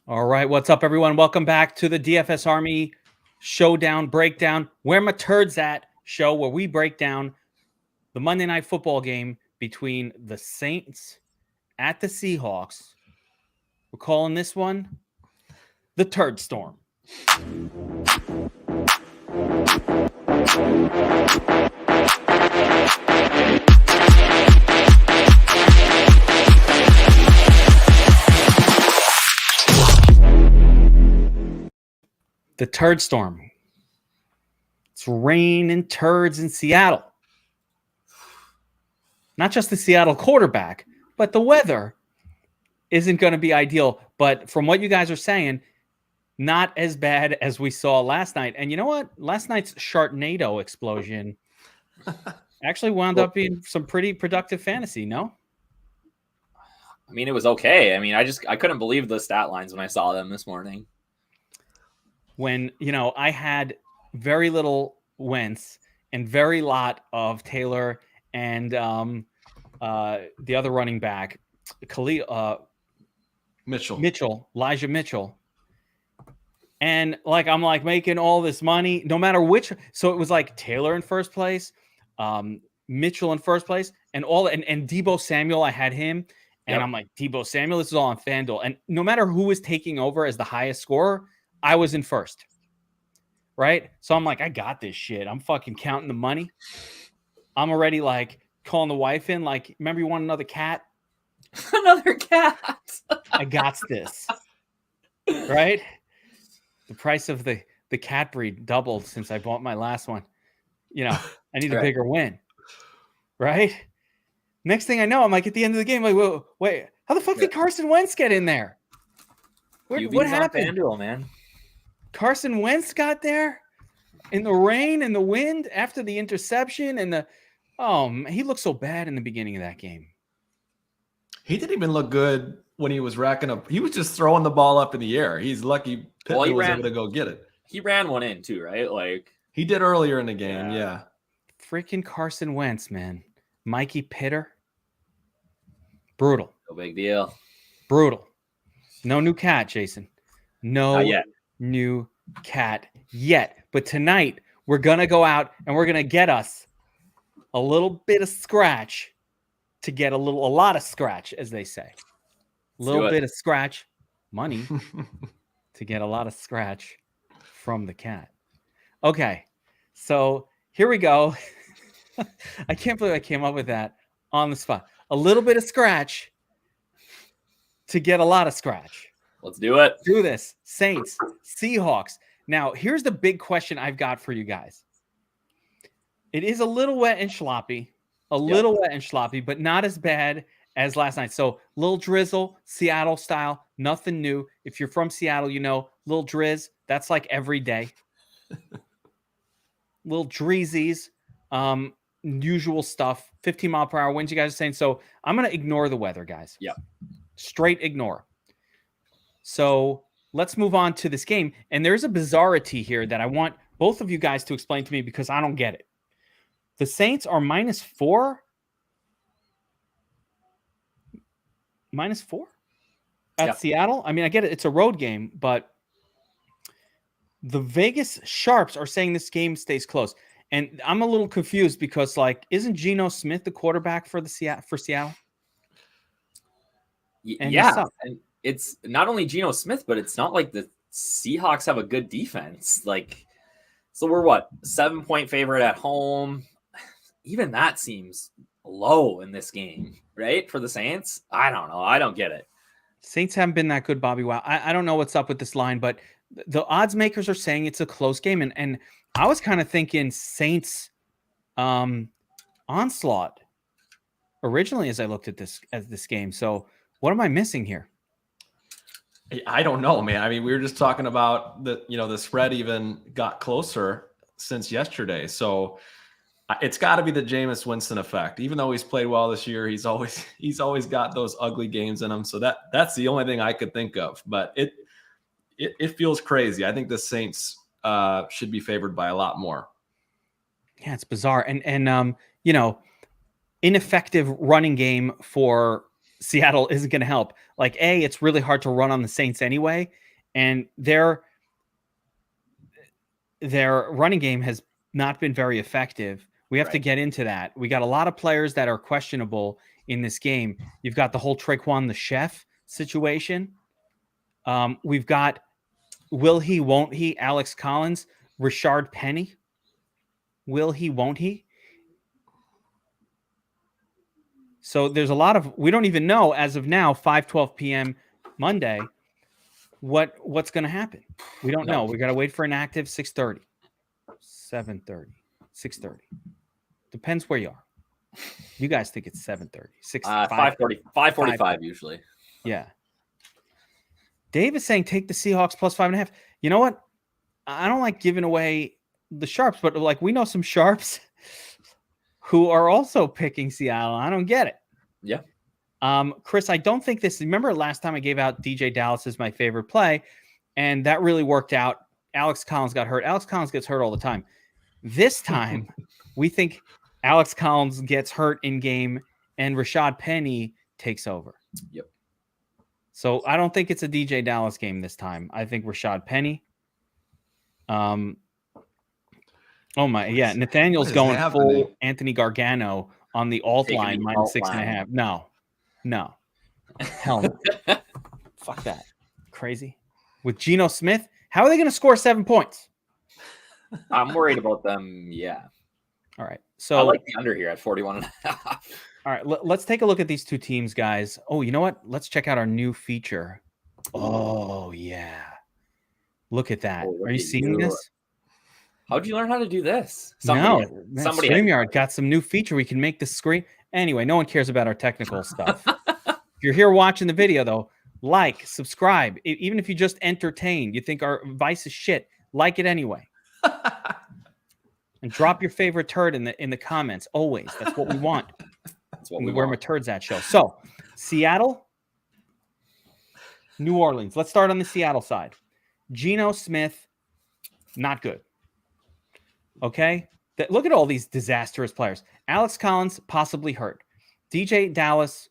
All right, what's up, everyone? Welcome back to the DFS Army Showdown Breakdown, Where My Turds At show, where we break down the Monday Night Football game between the Saints at the Seahawks. We're calling this one the Turd Storm. The Turd Storm. It's rain and turds in Seattle. Not just the Seattle quarterback, but the weather isn't going to be ideal. But from what you guys are saying, not as bad as we saw last night. And you know what? Last night's Sharknado explosion actually wound up being some pretty productive fantasy, no? I mean, it was okay. I mean, I couldn't believe the stat lines when I saw them this morning. When, I had very little Wentz and very lot of Taylor and the other running back, Elijah Mitchell. And I'm making all this money, no matter which. So it was like Taylor in first place, Mitchell in first place, and Deebo Samuel. I had him, and I'm like, Deebo Samuel. This is all on FanDuel, and no matter who was taking over as the highest scorer, I was in first. Right, so I'm like, I got this shit. I'm fucking counting the money. I'm already calling the wife in. Remember you want another cat? Another cat. I got this. Right. The price of the cat breed doubled since I bought my last one. I need a bigger win. Right? Next thing I know, I'm at the end of the game, wait, how the fuck did Carson Wentz get in there? What happened? FanDuel, man. Carson Wentz got there in the rain and the wind after the interception and he looked so bad in the beginning of that game. He didn't even look good when he was racking up. He was just throwing the ball up in the air. He's lucky Pittman was able to go get it. He ran one in too, right? He did earlier in the game, yeah. Freaking Carson Wentz, man. Mikey Pitter. Brutal. No big deal. Brutal. No new cat, Jason. No Not yet. New cat yet. But tonight, we're going to go out and we're going to get us a little bit of scratch to get a lot of scratch, as they say. A little bit of scratch money to get a lot of scratch from the cat. Okay, so here we go. I can't believe I came up with that on the spot. A little bit of scratch to get a lot of scratch. Let's do it. Do this. Saints, Seahawks. Now, here's the big question I've got for you guys. It is a little wet and sloppy. Little wet and sloppy, but not as bad as last night. So, little drizzle, Seattle style, nothing new. If you're from Seattle, little drizz. That's like every day. Little dreezies, usual stuff. 15 mile per hour winds, you guys are saying. So, I'm going to ignore the weather, guys. Yeah. Straight ignore. So, let's move on to this game. And there's a bizarrity here that I want both of you guys to explain to me because I don't get it. The Saints are -4? -4 at Seattle? I mean, I get it. It's a road game, but the Vegas Sharps are saying this game stays close. And I'm a little confused because, isn't Geno Smith the quarterback for Seattle? And it's not only Geno Smith, but it's not like the Seahawks have a good defense. So we're 7-point favorite at home. Even that seems low in this game, right? For the Saints. I don't know. I don't get it. Saints haven't been that good, Bobbywow. I don't know what's up with this line, but the odds makers are saying it's a close game. And I was kind of thinking Saints onslaught originally as I looked at this game. So what am I missing here? I don't know, man. I mean, we were just talking about the spread even got closer since yesterday. So it's got to be the Jameis Winston effect. Even though he's played well this year, he's always got those ugly games in him. So that's the only thing I could think of. But it feels crazy. I think the Saints should be favored by a lot more. Yeah, it's bizarre. And ineffective running game for Seattle isn't going to help. Like, it's really hard to run on the Saints anyway, and their running game has not been very effective. We have to get into that. We got a lot of players that are questionable in this game. You've got the whole Traquan the Chef situation. We've got will he, won't he, Alex Collins, Rashard Penny. Will he, won't he? So there's a lot of, we don't even know as of now, 5:12 p.m. Monday, what's going to happen. We don't know. We got to wait for an active 6:30, 7:30, 6:30. Depends where you are. You guys think it's 7:30, 6, 5:40, 5:45 usually. Yeah. Dave is saying take the Seahawks plus 5.5. You know what? I don't like giving away the sharps, but like we know some sharps who are also picking Seattle. I don't get it. Yeah. Chris, I don't think this. Remember last time I gave out DJ Dallas as my favorite play, and that really worked out. Alex Collins got hurt. Alex Collins gets hurt all the time. This time, we think Alex Collins gets hurt in game, and Rashad Penny takes over. Yep. So I don't think it's a DJ Dallas game this time. I think Rashad Penny. Oh my, yeah. Nathaniel's going full Anthony Gargano on the alt line minus 6.5. No. Hell no. Fuck that. Crazy. With Geno Smith, how are they going to score 7 points? I'm worried about them. Yeah. All right. So I like the under here at 41.5. All right. Let's take a look at these two teams, guys. Oh, you know what? Let's check out our new feature. Oh, yeah. Look at that. Are you seeing this? How'd you learn how to do this? Somebody StreamYard got some new feature. We can make the screen. Anyway, no one cares about our technical stuff. If you're here watching the video, though, like, subscribe. Even if you just entertain, you think our advice is shit, like it anyway. And drop your favorite turd in the comments. Always. That's what we want. That's what we wear My Turds At show. So, Seattle, New Orleans. Let's start on the Seattle side. Geno Smith, not good. Okay? Look at all these disastrous players. Alex Collins, possibly hurt. DJ Dallas,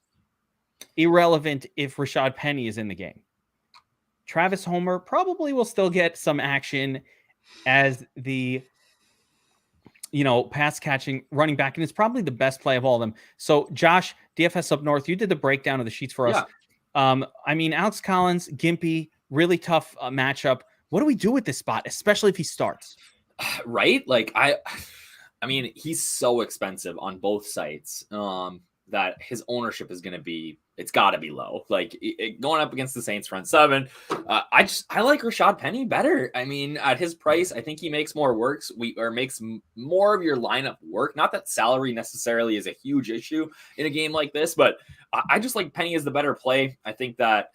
irrelevant if Rashad Penny is in the game. Travis Homer probably will still get some action as the pass catching running back, and it's probably the best play of all of them. So, Josh, DFSupNORTH, you did the breakdown of the sheets for us. Yeah. Alex Collins, gimpy, really tough matchup. What do we do with this spot, especially if he starts? Right? Like I mean, he's so expensive on both sites that his ownership is going to be, it's got to be low. Like going up against the Saints front seven. I like Rashad Penny better. I mean, at his price, I think he makes more makes more of your lineup work. Not that salary necessarily is a huge issue in a game like this, but I just like Penny as the better play. I think that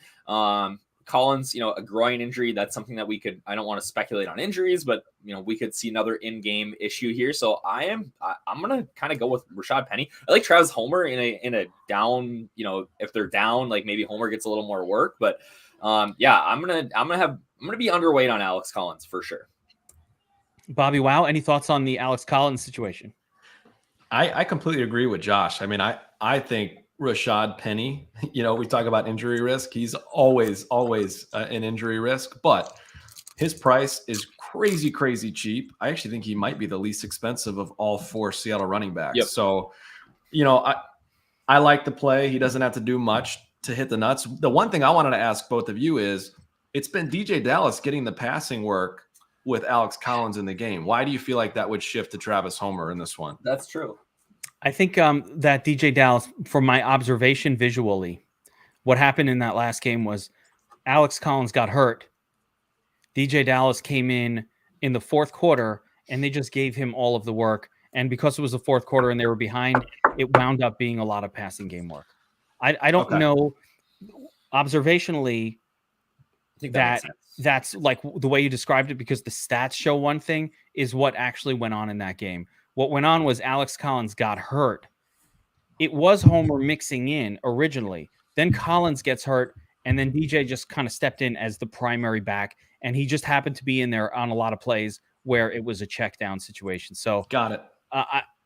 Collins, a groin injury, that's something that I don't want to speculate on injuries, but we could see another in-game issue here. So I'm going to kind of go with Rashad Penny. I like Travis Homer in a down, if they're down, like maybe Homer gets a little more work, but I'm going to be underweight on Alex Collins for sure. Bobbywow, any thoughts on the Alex Collins situation? I completely agree with Josh. I mean, I think Rashad Penny, we talk about injury risk. He's always an injury risk, but his price is crazy cheap. I actually think he might be the least expensive of all four Seattle running backs. Yep. So, I like the play. He doesn't have to do much to hit the nuts. The one thing I wanted to ask both of you is, it's been DJ Dallas getting the passing work with Alex Collins in the game. Why do you feel like that would shift to Travis Homer in this one? That's true. I think that DJ Dallas, from my observation visually, what happened in that last game was Alex Collins got hurt. DJ Dallas came in the fourth quarter, and they just gave him all of the work. And because it was the fourth quarter and they were behind, it wound up being a lot of passing game work. I don't know. Observationally, I think that's like the way you described it, because the stats show one thing is what actually went on in that game. What went on was Alex Collins got hurt. It was Homer mixing in originally. Then Collins gets hurt, and then DJ just kind of stepped in as the primary back, and he just happened to be in there on a lot of plays where it was a check down situation. So got it.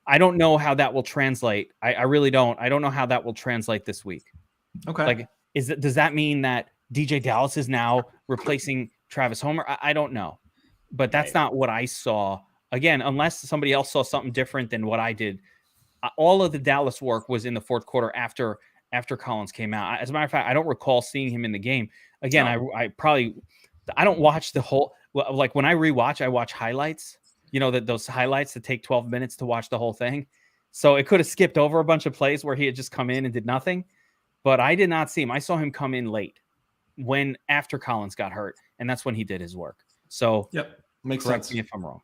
I don't know how that will translate. I really don't. I don't know how that will translate this week. Okay. Like, does that mean that DJ Dallas is now replacing Travis Homer? I don't know, but that's not what I saw. Again, unless somebody else saw something different than what I did. All of the Dallas work was in the fourth quarter after Collins came out. As a matter of fact, I don't recall seeing him in the game. Again, I don't watch the whole, like when I rewatch, I watch highlights, those highlights that take 12 minutes to watch the whole thing. So it could have skipped over a bunch of plays where he had just come in and did nothing, but I did not see him. I saw him come in late after Collins got hurt, and that's when he did his work. So yep, makes correct sense. me if I'm wrong.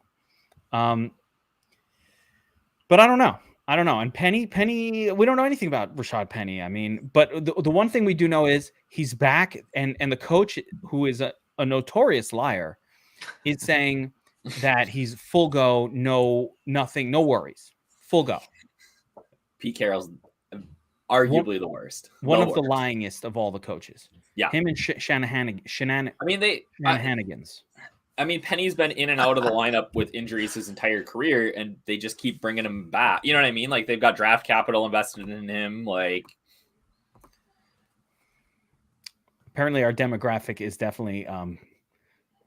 But I don't know. And Penny, we don't know anything about Rashad Penny. I mean, but the one thing we do know is he's back, and the coach, who is a notorious liar, is saying that he's full go, nothing, no worries, full go. Pete Carroll's arguably the worst. One of the lyingest of all the coaches. Yeah. Him and Shanahanigans. I mean, Penny's been in and out of the lineup with injuries his entire career, and they just keep bringing him back. You know what I mean? Like, they've got draft capital invested in him. Like, apparently our demographic is definitely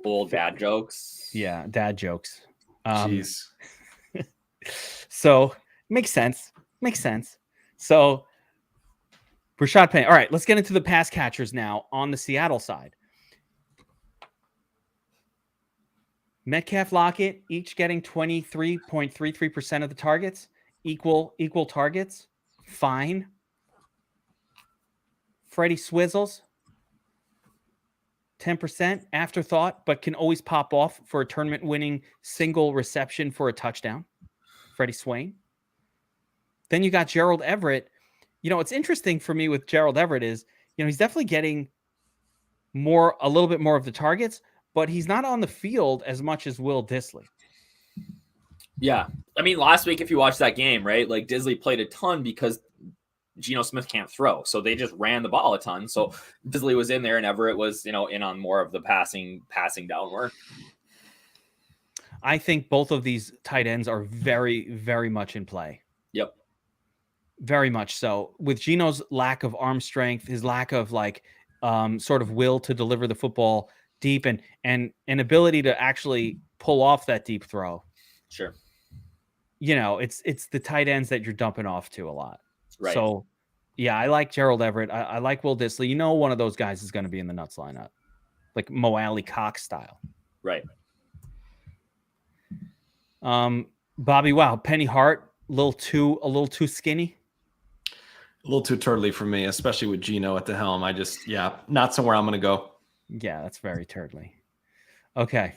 old dad jokes. Yeah, dad jokes. Jeez. So makes sense. So Rashad Penny. All right, let's get into the pass catchers now on the Seattle side. Metcalf, Lockett, each getting 23.33% of the targets, equal targets. Fine. Freddie Swizzles, 10% afterthought, but can always pop off for a tournament-winning single reception for a touchdown. Freddie Swain. Then you got Gerald Everett. What's interesting for me with Gerald Everett is, he's definitely getting a little bit more of the targets, but he's not on the field as much as Will Dissly. Yeah. I mean, last week, if you watched that game, right, like Dissly played a ton because Geno Smith can't throw. So they just ran the ball a ton. So Dissly was in there and Everett was, in on more of the passing down work. I think both of these tight ends are very, very much in play. Yep. Very much so. With Geno's lack of arm strength, his lack of sort of will to deliver the football deep and an ability to actually pull off that deep throw. Sure. It's the tight ends that you're dumping off to a lot. Right. So yeah, I like Gerald Everett. I like Will Dissly. One of those guys is going to be in the nuts lineup, like Mo Alley Cox style. Right. Bobbywow, Penny Hart, a little too skinny. A little too turdly for me, especially with Geno at the helm. Not somewhere I'm going to go. Yeah, that's very turdly. Okay.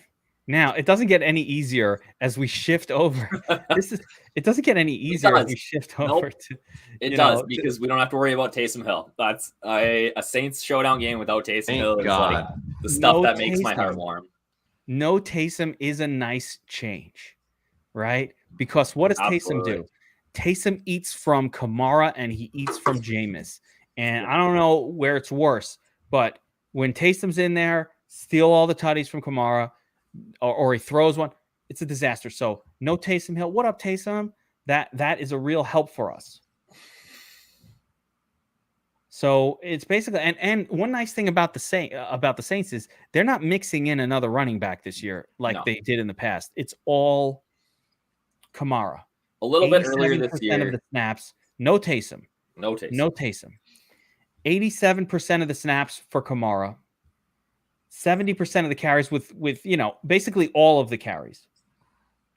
Now, it doesn't get any easier as we shift over. It doesn't get any easier as we shift over to. It does, because we don't have to worry about Taysom Hill. That's a Saints showdown game without Taysom Hill. Is like the stuff that makes my heart warm. No Taysom is a nice change, right? Because what does Taysom do? Taysom eats from Kamara and he eats from Jameis. And I don't know where it's worse, but when Taysom's in there, steal all the tutties from Kamara, or he throws one, it's a disaster. So no Taysom Hill. What up, Taysom? That is a real help for us. So it's basically, and one nice thing about the Saints is they're not mixing in another running back this year like they did in the past. It's all Kamara. A little bit earlier this year. Of the snaps, no Taysom. 87% of the snaps for Kamara. 70% of the carries with basically all of the carries,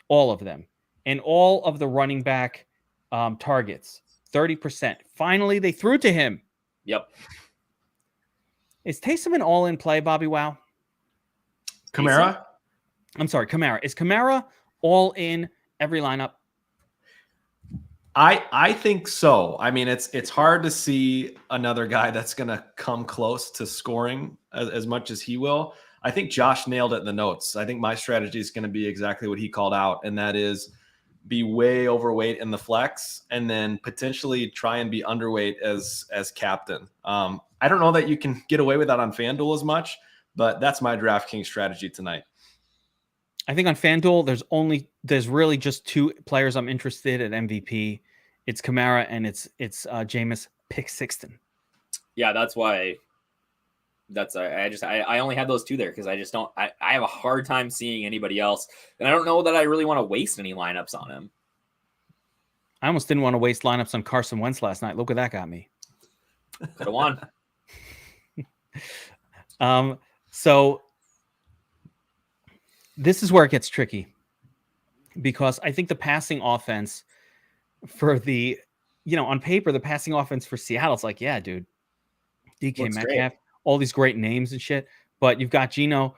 all of them, and all of the running back targets. 30%. Finally, they threw to him. Yep. Is Taysom an all-in play, Bobbywow? Kamara? I'm sorry, Kamara. Is Kamara all in every lineup? I think so. I mean, it's hard to see another guy that's going to come close to scoring as much as he will. I think Josh nailed it in the notes. I think my strategy is going to be exactly what he called out, and that is be way overweight in the flex and then potentially try and be underweight as captain. I don't know that you can get away with that on FanDuel as much, but that's my DraftKings strategy tonight. I think on FanDuel, there's really just two players I'm interested at MVP. It's Kamara and it's Jameis Pick-Sixton. Yeah, that's why. I only had those two there because I just don't. I have a hard time seeing anybody else, and I don't know that I really want to waste any lineups on him. I almost didn't want to waste lineups on Carson Wentz last night. Look what that got me. Could have won. So this is where it gets tricky because I think the passing offense for the, on paper, the passing offense for Seattle, it's like, yeah, dude, DK Looks Metcalf, great. all these great names and shit. But you've got Geno.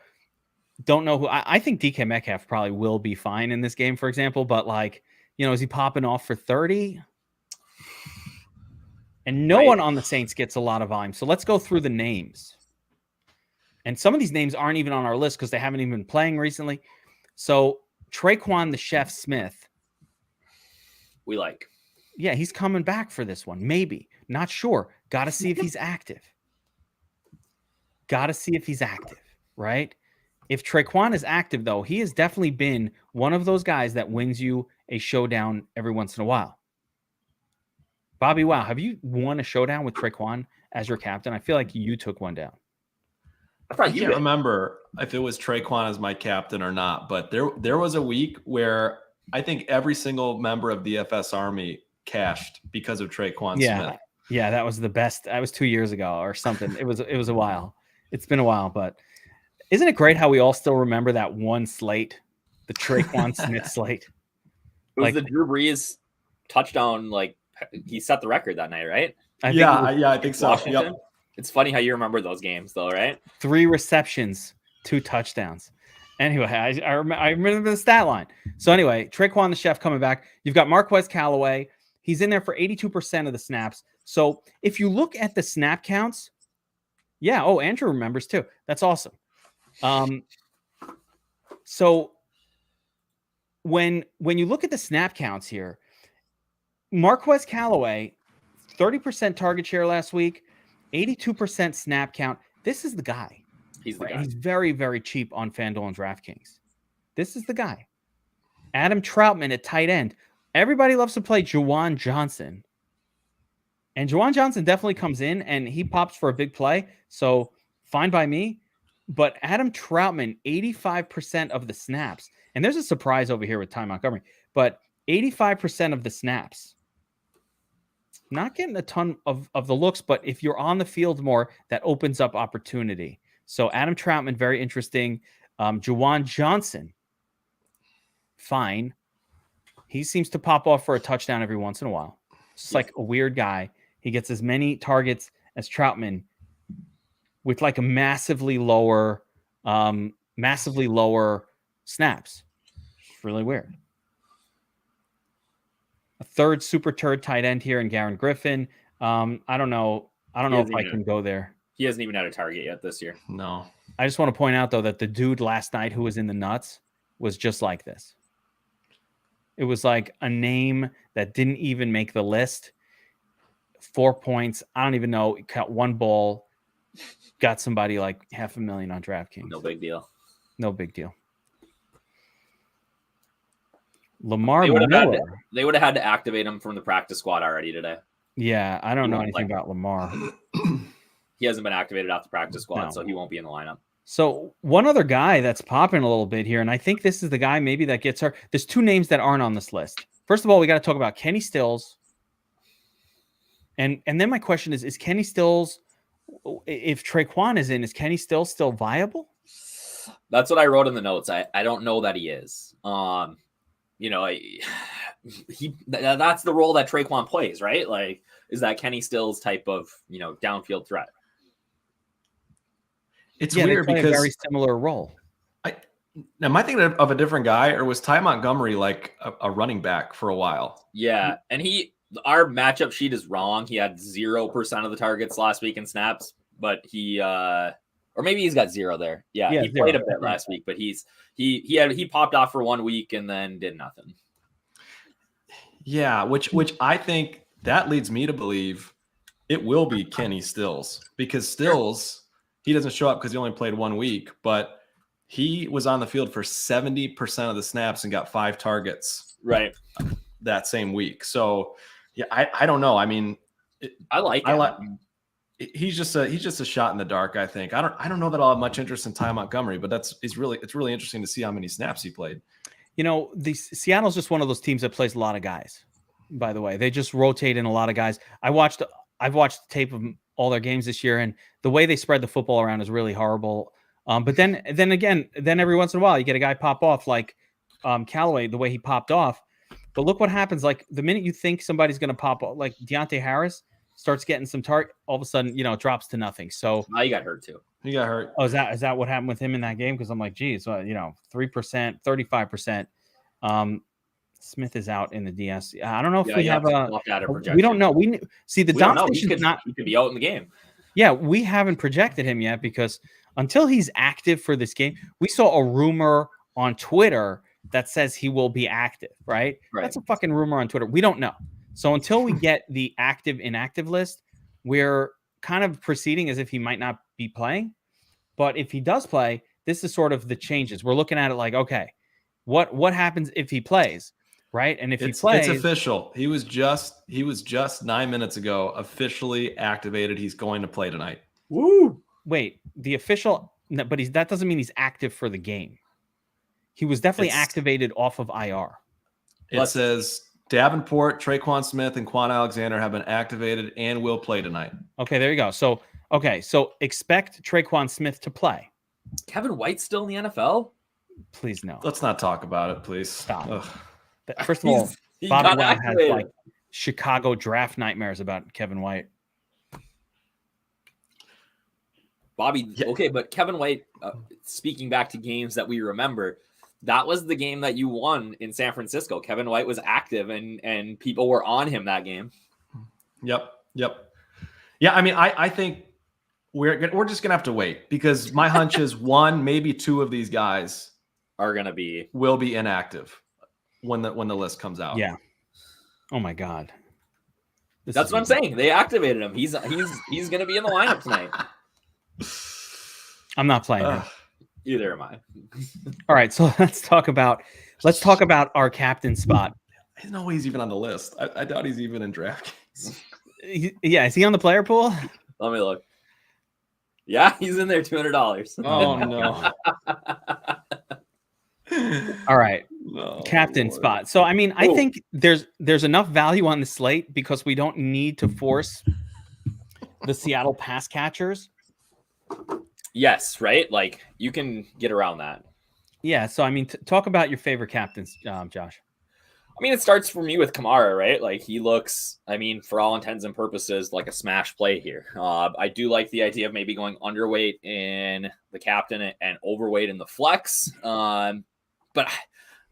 Don't know who. I think DK Metcalf probably will be fine in this game, for example. But like, is he popping off for 30? And no one on the Saints gets a lot of volume. So let's go through the names. And some of these names aren't even on our list because they haven't even been playing recently. So Traquan the Chef Smith. We like. Yeah, he's coming back for this one. Maybe. Not sure. Got to see if he's active. Right? If Traquan is active, though, he has definitely been one of those guys that wins you a showdown every once in a while. Bobbywow, have you won a showdown with Traquan as your captain? I feel like you took one down. I can't remember if it was Traquan as my captain or not, but there was a week where I think every single member of DFS Army cashed because of Traquan Smith. Yeah, that was the best. That was 2 years ago or something. It was a while. It's been a while, but isn't it great how we all still remember that one slate, the Traquan Smith slate? It was the Drew Brees touchdown. Like he set the record that night, right? I think so. Yep. It's funny how you remember those games, though, right? 3 receptions, 2 touchdowns. Anyway, I remember the stat line. So anyway, Traquan the Chef coming back. You've got Marquez Callaway. He's in there for 82% of the snaps. So if you look at the snap counts, yeah. Oh, Andrew remembers too. That's awesome. So when you look at the snap counts here, Marquez Callaway, 30% target share last week, 82% snap count. This is the guy. He's the guy. He's very, very cheap on FanDuel and DraftKings. This is the guy. Adam Troutman at tight end. Everybody loves to play Juwan Johnson. And Juwan Johnson definitely comes in and he pops for a big play. So fine by me. But Adam Troutman, 85% of the snaps. And there's a surprise over here with Ty Montgomery. But 85% of the snaps. Not getting a ton of the looks, but if you're on the field more, that opens up opportunity. So Adam Troutman, very interesting. Juwan Johnson, fine. He seems to pop off for a touchdown every once in a while. It's like a weird guy. He gets as many targets as Troutman with like a massively lower snaps. It's really weird. A third super turd tight end here in Garen Griffin. I don't know if I can go there. He hasn't even had a target yet this year. No. I just want to point out, though, that the dude last night who was in the nuts was just like this. It was like a name that didn't even make the list. 4 points. I don't even know. Caught one ball. Got somebody like $500,000 on DraftKings. No big deal. No big deal. Lamar they would have had to activate him from the practice squad already today. Yeah, I don't know anything about Lamar. He hasn't been activated off the practice squad, so he won't be in the lineup. So one other guy that's popping a little bit here, and I think this is the guy maybe that gets her. There's 2 names that aren't on this list. First of all, we got to talk about Kenny Stills. And then my question is Kenny Stills, if Traquan is in, is Kenny Stills still viable? That's what I wrote in the notes. I don't know that he is. That's the role that Traquan plays, right? Like, is that Kenny Stills type of, downfield threat? It's weird because a very similar role. Am I thinking of a different guy, or was Ty Montgomery like a running back for a while? Yeah, and our matchup sheet is wrong. He had 0% of the targets last week in snaps, but he or maybe he's got 0 there. Yeah, he played a bit last week, but he popped off for 1 week and then did nothing. Yeah, which I think that leads me to believe it will be Kenny Stills, because Stills, he doesn't show up because he only played 1 week, but he was on the field for 70% of the snaps and got 5 targets that same week. So yeah, I don't know. I mean, I like him. he's just a shot in the dark. I think. I don't know that I'll have much interest in Ty Montgomery, but it's really interesting to see how many snaps he played. You know, Seattle's just one of those teams that plays a lot of guys. By the way, they just rotate in a lot of guys. I've watched tape of all their games this year, and the way they spread the football around is really horrible. But then every once in a while you get a guy pop off like Callaway, the way he popped off. But look what happens. Like the minute you think somebody's going to pop off, like Deontay Harris starts getting some target, all of a sudden, it drops to nothing. So now you got hurt too. He got hurt. Oh, is that what happened with him in that game? Because I'm like, geez, 3%, 35%. Smith is out in the DS. I don't know if we have a. We don't know. We see the domination. He could be out in the game. Yeah, we haven't projected him yet because until he's active for this game, we saw a rumor on Twitter that says he will be active. Right? That's a fucking rumor on Twitter. We don't know. So until we get the active inactive list, we're kind of proceeding as if he might not be playing. But if he does play, this is sort of the changes. We're looking at it like, okay, what happens if he plays, right? And if he plays, it's official. He was just 9 minutes ago officially activated. He's going to play tonight. Woo! Wait, the official, but that doesn't mean he's active for the game. He was definitely activated off of IR. It says Davenport, Traquan Smith, and Quan Alexander have been activated and will play tonight. Okay, there you go. So expect Traquan Smith to play. Kevin White's still in the NFL? Please no. Let's not talk about it, please. Stop. Ugh. First of all, Bobbywow has like Chicago draft nightmares about Kevin White. Okay, but Kevin White, speaking back to games that we remember, that was the game that you won in San Francisco. Kevin White was active and people were on him that game. Yep. Yeah, I mean, I think we're just gonna have to wait because my hunch is one, maybe two of these guys will be inactive when the list comes out. Yeah. Oh my God. That's what I'm saying. They activated him. He's gonna be in the lineup tonight. I'm not playing him. Either am I. All right, so let's talk about our captain spot. I don't know he's even on the list. I doubt he's even in Draftkings. Yeah, is he on the player pool? Let me look. Yeah, he's in there. $200. Oh no. All right, captain spot. So I mean, I think there's enough value on the slate because we don't need to force the Seattle pass catchers. Yes, right? Like, you can get around that. Yeah, so, I mean, talk about your favorite captains, Josh. I mean, it starts for me with Kamara, right? Like, he looks, I mean, for all intents and purposes, like a smash play here. I do like the idea of maybe going underweight in the captain and overweight in the flex. But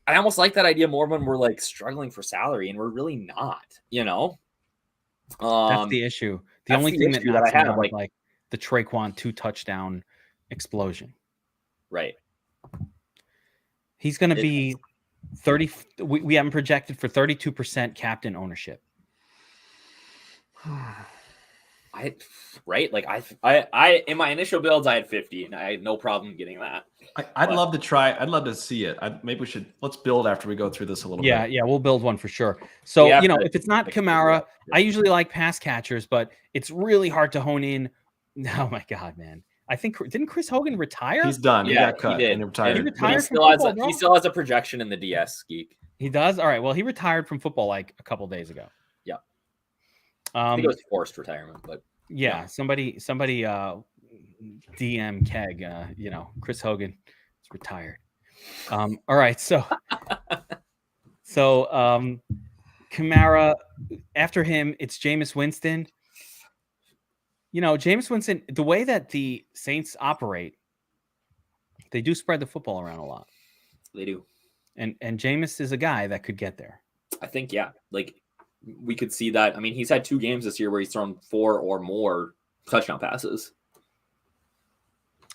I almost like that idea more when we're, like, struggling for salary, and we're really not, That's the issue. The only thing that I have, like the Traquan 2-touchdown explosion. Right. He's going to be 30. We haven't projected for 32% captain ownership. Right. Like I in my initial builds, I had 50 and I had no problem getting that. I'd love to try. I'd love to see it. Maybe we should, let's build after we go through this a little bit. Yeah. We'll build one for sure. So, if it's not Kamara, I usually like pass catchers, but it's really hard to hone in. Oh my God, man. I think, didn't Chris Hogan retire? He's done. Yeah, he got cut. He did. And retired. He retired he still has a projection in the DS, Geek. He does? All right. Well, he retired from football like a couple days ago. Yeah. I think it was forced retirement, but yeah. Somebody DM Keg, Chris Hogan is retired. All right. So Kamara, after him, it's Jameis Winston. Jameis Winston, the way that the Saints operate, they do spread the football around a lot. They do. And Jameis is a guy that could get there. I think, yeah. Like, we could see that. I mean, he's had 2 games this year where he's thrown 4 or more touchdown passes.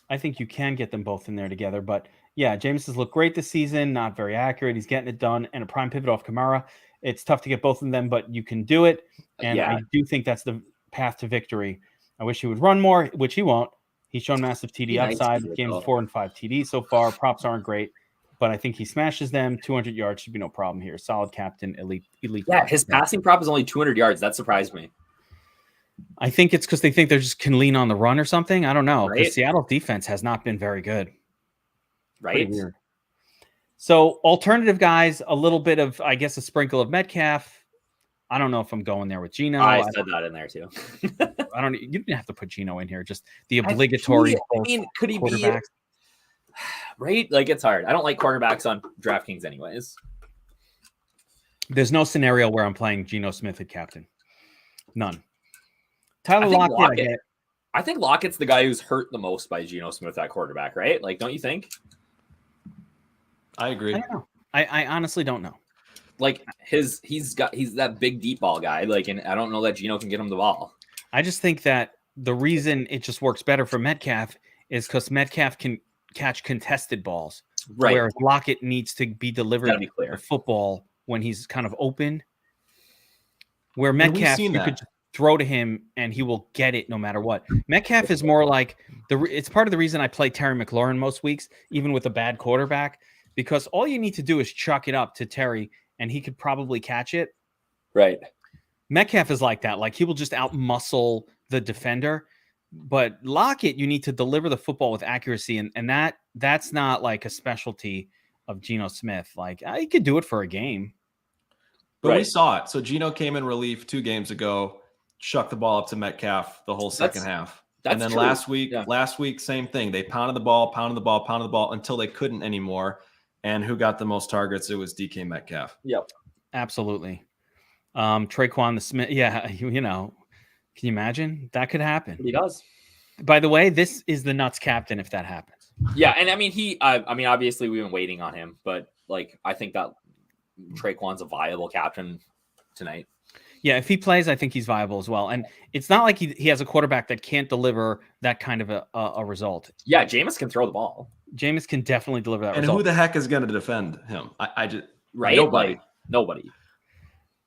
I think you can get them both in there together. But, yeah, Jameis has looked great this season. Not very accurate. He's getting it done. And a prime pivot off Kamara. It's tough to get both of them, but you can do it. And I do think that's the path to victory. I wish he would run more, which he won't. He's shown massive TD upside. Games 4 and 5 TD so far. Props aren't great, but I think he smashes them. 200 yards should be no problem here. Solid captain, elite. Yeah, his passing prop is only 200 yards. That surprised me. I think it's because they think they just can lean on the run or something. I don't know. Because Right. Seattle's defense has not been very good. Right. Pretty weird. So alternative guys, a little bit of, I guess, a sprinkle of Metcalf. I don't know if I'm going there with Gino. I said that in there too. I don't. You didn't have to put Gino in here. Just the obligatory. Could he be quarterbacks. right? Like it's hard. I don't like quarterbacks on DraftKings, anyways. There's no scenario where I'm playing Geno Smith at captain. None. Tyler I think Lockett. I think Lockett's the guy who's hurt the most by Geno Smith at quarterback, right? Like, don't you think? I agree. I don't know. I honestly don't know. Like he's that big deep ball guy. Like, and I don't know that Geno can get him the ball. I just think that the reason it just works better for Metcalf is because Metcalf can catch contested balls, Right. whereas Lockett needs to be delivered Gotta be clear. the football when he's kind of open. Where Metcalf, you could just throw to him and he will get it no matter what. Metcalf is more like it's part of the reason I play Terry McLaurin most weeks, even with a bad quarterback, because all you need to do is chuck it up to Terry and he could probably catch it. Right. Metcalf is like that. Like he will just outmuscle the defender. But Lockett, you need to deliver the football with accuracy. And that's not like a specialty of Geno Smith. Like he could do it for a game. But we saw it. So Geno came in relief 2 games ago, shucked the ball up to Metcalf the whole second half. And then true. last week, same thing. They pounded the ball until they couldn't anymore. And who got the most targets? It was DK Metcalf. Yep. Absolutely. Traquan the Smith. Yeah, can you imagine? That could happen. He does. By the way, this is the nuts captain if that happens. Yeah, and I mean obviously we've been waiting on him, but like I think that Traquan's a viable captain tonight. Yeah, if he plays, I think he's viable as well. And it's not like he has a quarterback that can't deliver that kind of a result. Yeah, Jameis can throw the ball. Jameis can definitely deliver that and result. Who the heck is going to defend him? I just right. Nobody.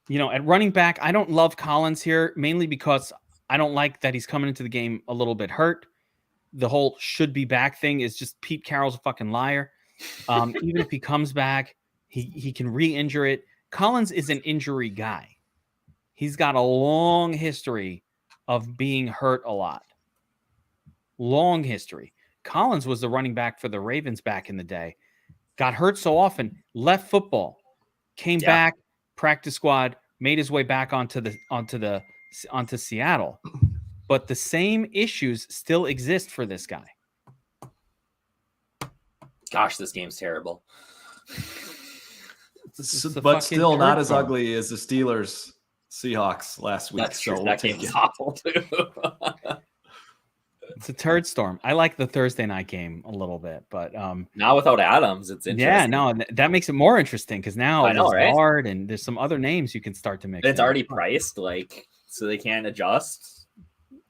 At running back, I don't love Collins here, mainly because I don't like that he's coming into the game a little bit hurt. The whole should be back thing is just Pete Carroll's a fucking liar. Even if he comes back, he can re-injure it. Collins is an injury guy. He's got a long history of being hurt a lot. Long history. Collins was the running back for the Ravens back in the day. Got hurt so often, left football, came back, practice squad, made his way back onto Seattle. But the same issues still exist for this guy. Gosh, this game's terrible. But still not as ugly as the Steelers Seahawks last week. That's true. That game was awful too. It's a turd storm. I like the Thursday night game a little bit, but now without Adams, it's interesting. Yeah, no, that makes it more interesting because now I know, right? Hard and there's some other names you can start to mix. It's already priced, like so they can't adjust.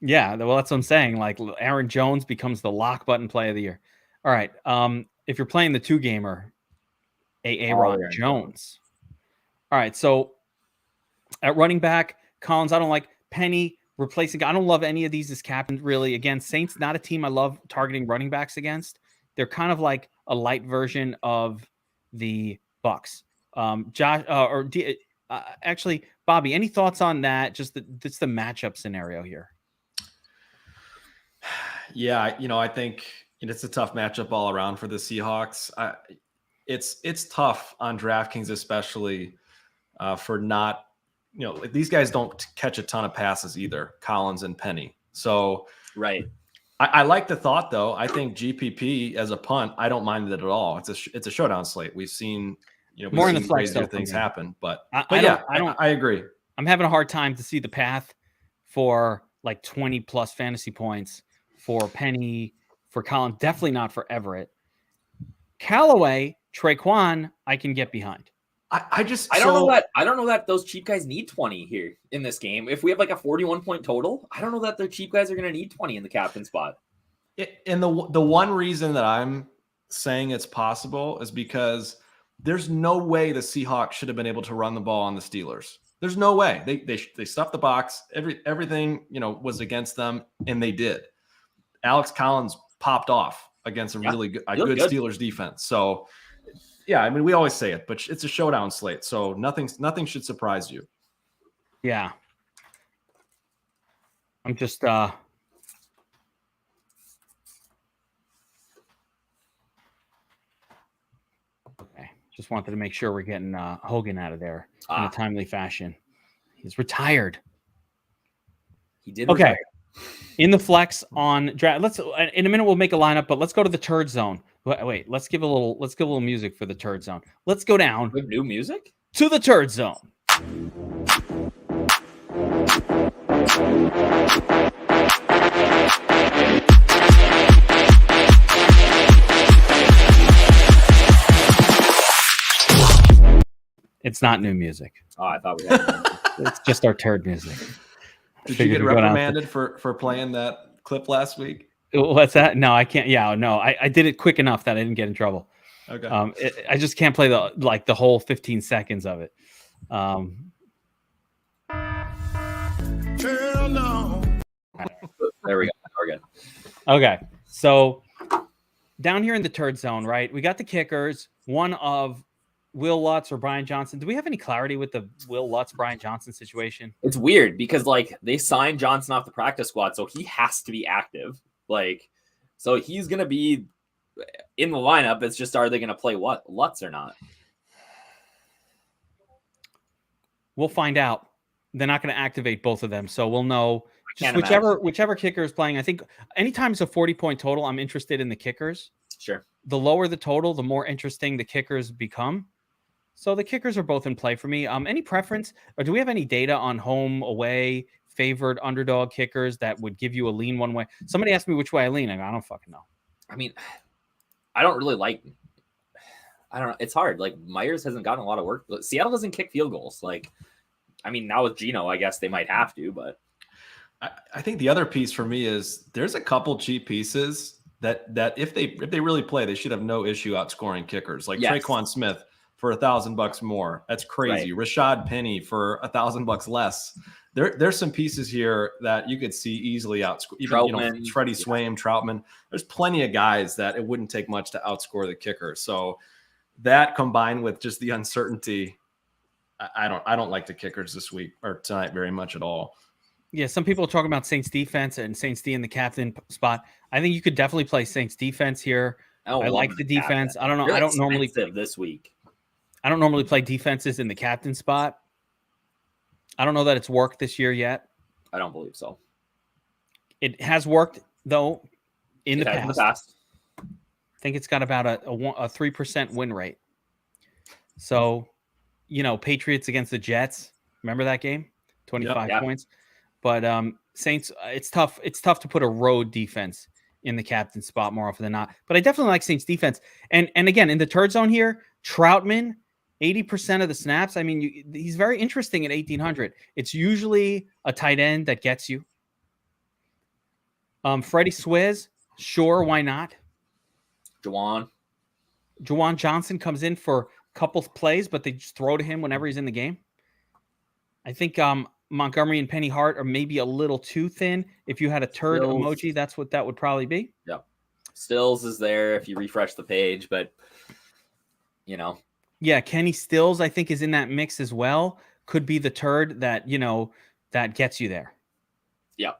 Yeah, well, that's what I'm saying. Like Aaron Jones becomes the lock button play of the year. All right, if you're playing the 2-gamer, Aaron Jones. All right, so at running back, Collins, I don't like. Penny replacing. I don't love any of these as captain, really. Again, Saints, not a team I love targeting running backs against. They're kind of like a light version of the Bucks. Actually, Bobby, any thoughts on that? Just the matchup scenario here. Yeah, I think it's a tough matchup all around for the Seahawks. It's tough on DraftKings, especially for not. These guys don't catch a ton of passes either, Collins and Penny. So right. I like the thought though. I think GPP as a punt, I don't mind it at all. It's a showdown slate. We've seen more in the flex crazier things happen, but I agree. I'm having a hard time to see the path for like 20 plus fantasy points for Penny, for Collins. Definitely not for Everett. Callaway, Traquan, I can get behind. I don't know that those cheap guys need 20 here in this game. If we have like a 41 point total, I don't know that the cheap guys are going to need 20 in the captain spot. And the one reason that I'm saying it's possible is because there's no way the Seahawks should have been able to run the ball on the Steelers. There's no way. They stuffed the box. Everything was against them, and they did. Alex Collins popped off against a really good Steelers defense. So. Yeah, I mean, we always say it, but it's a showdown slate, so nothing should surprise you. Yeah. I'm just okay. Just wanted to make sure we're getting Hogan out of there in a timely fashion. He's retired. He did. Okay. Retire. In the flex on draft. Let's in a minute we'll make a lineup, but let's go to the turd zone. Wait, let's give a little music for the turd zone. Let's go down With new music to the turd zone. It's not new music. Oh, I thought we had. It's just our turd music. Did you get reprimanded for playing that clip last week? What's that? No, I can't. Yeah, no, I did it quick enough that I didn't get in trouble. Okay. I just can't play the whole 15 seconds of it. There we go. We're good. Okay, so down here in the turd zone, right? We got the kickers. One of Will Lutz or Brian Johnson. Do we have any clarity with the Will Lutz Brian Johnson situation? It's weird because like they signed Johnson off the practice squad, so he has to be active. Like, so he's gonna be in the lineup. It's just, are they gonna play Lutz or not? We'll find out. They're not going to activate both of them, so we'll know. Just whichever kicker is playing. I think anytime it's a 40-point total, I'm interested in the kickers. Sure. The lower the total, the more interesting the kickers become. So the kickers are both in play for me. Any preference, or do we have any data on home, away, favored underdog kickers that would give you a lean one way? Somebody asked me which way I lean. I don't fucking know. I mean, I don't really like. I don't know. It's hard. Like Myers hasn't gotten a lot of work. Seattle doesn't kick field goals. Like, I mean, now with Geno, I guess they might have to. But I think the other piece for me is there's a couple cheap pieces that if they really play, they should have no issue outscoring kickers. Like Traquan Smith for $1,000 more. That's crazy. Right. Rashad Penny for $1,000 less. There's some pieces here that you could see easily outscore. Even Freddie Swaim, Troutman. There's plenty of guys that it wouldn't take much to outscore the kicker. So that combined with just the uncertainty, I don't like the kickers this week or tonight very much at all. Yeah, some people are talking about Saints defense and Saints D in the captain spot. I think you could definitely play Saints defense here. I like the defense. I don't know. I don't normally this week. I don't normally play defenses in the captain spot. I don't know that it's worked this year yet. I don't believe so. It has worked though in the past. I think it's got about a 3% win rate. So, Patriots against the Jets. Remember that game? 25 points. But Saints, it's tough. It's tough to put a road defense in the captain spot more often than not. But I definitely like Saints defense. And again, in the turd zone here, Troutman, 80% of the snaps. I mean, he's very interesting at 1,800. It's usually a tight end that gets you. Freddie Swizz, sure, why not? Juwan Johnson comes in for a couple plays, but they just throw to him whenever he's in the game. I think Montgomery and Penny Hart are maybe a little too thin. If you had a turd emoji, that's what that would probably be. Yeah. Stills is there if you refresh the page, but Yeah, Kenny Stills, I think, is in that mix as well. Could be the turd that, that gets you there. Yeah.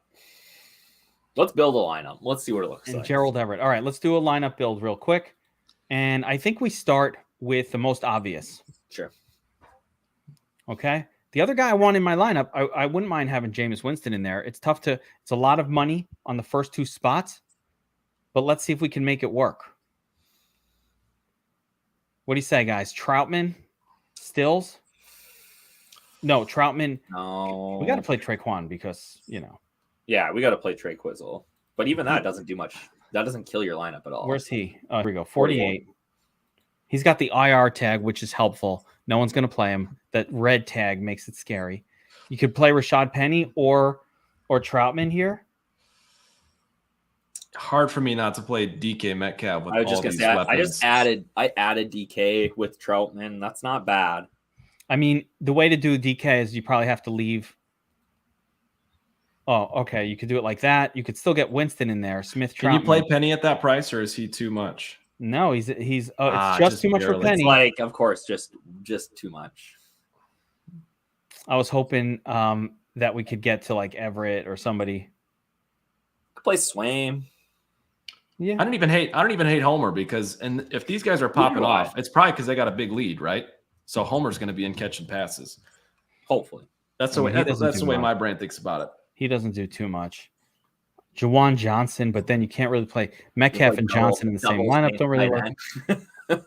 Let's build a lineup. Let's see what it looks like. Gerald Everett. All right, let's do a lineup build real quick. And I think we start with the most obvious. Sure. Okay. The other guy I want in my lineup, I wouldn't mind having Jameis Winston in there. It's a lot of money on the first two spots, but let's see if we can make it work. What do you say, guys? Troutman? Stills? No, Troutman. No. We got to play Traquan because, Yeah, we got to play Trey Quizzle. But even that doesn't do much. That doesn't kill your lineup at all. Where's he? Here we go. 48. He's got the IR tag, which is helpful. No one's going to play him. That red tag makes it scary. You could play Rashad Penny or Troutman here. Hard for me not to play DK Metcalf with all these weapons. I added DK with Troutman. That's not bad. I mean, the way to do DK is you probably have to leave. Oh, okay. You could do it like that. You could still get Winston in there. Smith. Can you play Penny at that price, or is he too much? No, it's just too much for Penny. It's of course, just too much. I was hoping that we could get to like Everett or somebody. Could play Swaim. Yeah. I don't even hate Homer because if these guys are popping off, it's probably because they got a big lead, right? So Homer's going to be in catching passes. Hopefully. That's the way. That's the way my brain thinks about it. He doesn't do too much. Jawan Johnson, but then you can't really play Metcalf and Johnson in the same lineup. Don't really work.